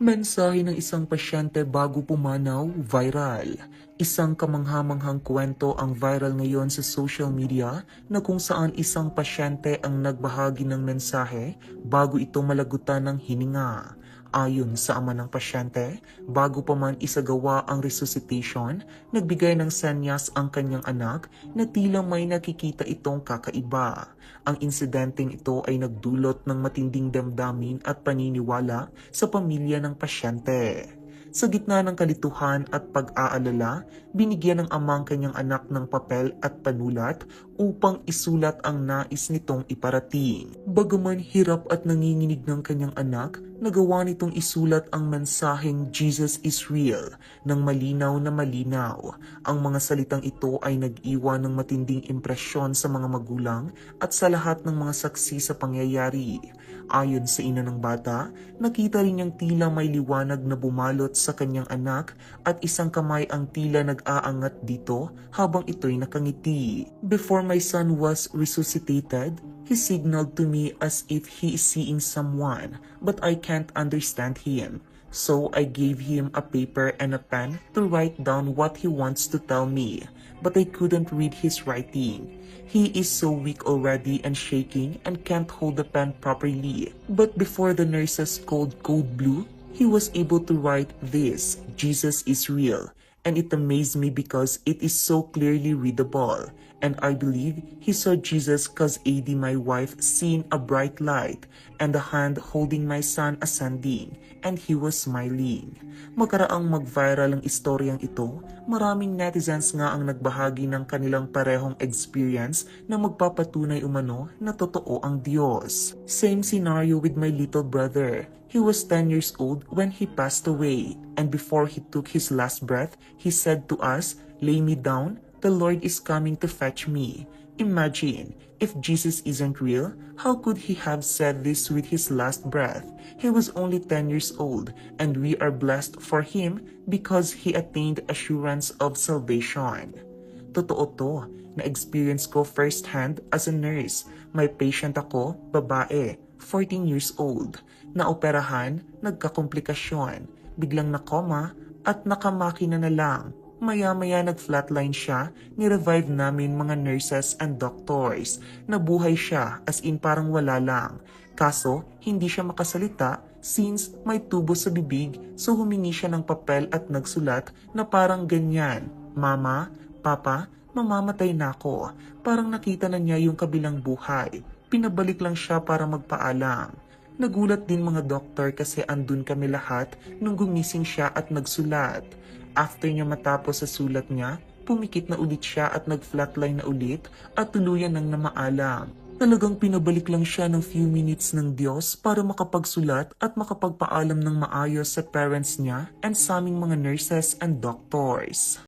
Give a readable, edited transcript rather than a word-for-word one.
Mensahe ng isang pasyente bago pumanaw, viral. Isang kamanghamanghang kwento ang viral ngayon sa social media na kung saan isang pasyente ang nagbahagi ng mensahe bago ito malagutan ng hininga. Ayon sa ama ng pasyente, bago pa man isagawa ang resuscitation, nagbigay ng senyas ang kanyang anak na tila may nakikita itong kakaiba. Ang insidenteng ito ay nagdulot ng matinding damdamin at paniniwala sa pamilya ng pasyente. Sa gitna ng kalituhan at pag-aalala, binigyan ng amang kanyang anak ng papel at panulat upang isulat ang nais nitong iparating. Bagaman hirap at nanginginig ng kanyang anak, nagawa nitong isulat ang mensaheng Jesus is real ng malinaw na malinaw. Ang mga salitang ito ay nag-iwan ng matinding impresyon sa mga magulang at sa lahat ng mga saksi sa pangyayari. Ayon sa ina ng bata, nakita rin niyang tila may liwanag na bumalot sa kanyang anak at isang kamay ang tila nag-aangat dito habang ito'y nakangiti. Before my son was resuscitated, he signaled to me as if he is seeing someone, but I can't understand him. So I gave him a paper and a pen to write down what he wants to tell me, but I couldn't read his writing. He is so weak already and shaking and can't hold the pen properly. But before the nurses called code blue, he was able to write this, Jesus is real. And it amazed me because it is so clearly readable. And I believe he saw Jesus cause AD, my wife, seen a bright light and the hand holding my son ascending, and he was smiling. Magkaraang mag-viral ang istoryang ito, maraming netizens nga ang nagbahagi ng kanilang parehong experience na magpapatunay umano na totoo ang Diyos. Same scenario with my little brother. He was 10 years old when he passed away, and before he took his last breath, he said to us, "Lay me down, the Lord is coming to fetch me." Imagine, if Jesus isn't real, how could he have said this with his last breath? He was only 10 years old, and we are blessed for him because he attained assurance of salvation. Totoo to, na-experience ko firsthand as a nurse. May patient ako, babae, 14 years old. Naoperahan, nagkakomplikasyon, biglang nakoma at nakamakina na lang. Maya-maya nag-flatline siya, ni-revive namin mga nurses and doctors. Nabuhay siya as in parang wala lang. Kaso, hindi siya makasalita since may tubo sa bibig, so humingi siya ng papel at nagsulat na parang ganyan, "Mama, Papa, mamamatay na ako." Parang nakita na niya yung kabilang buhay. Pinabalik lang siya para magpaalam. Nagulat din mga doktor kasi andun kami lahat nung gumising siya at nagsulat. After niya matapos sa sulat niya, pumikit na ulit siya at nag-flatline na ulit at tuluyan nang namaalam. Talagang pinabalik lang siya ng few minutes ng Diyos para makapagsulat at makapagpaalam ng maayos sa parents niya and sa aming mga nurses and doctors.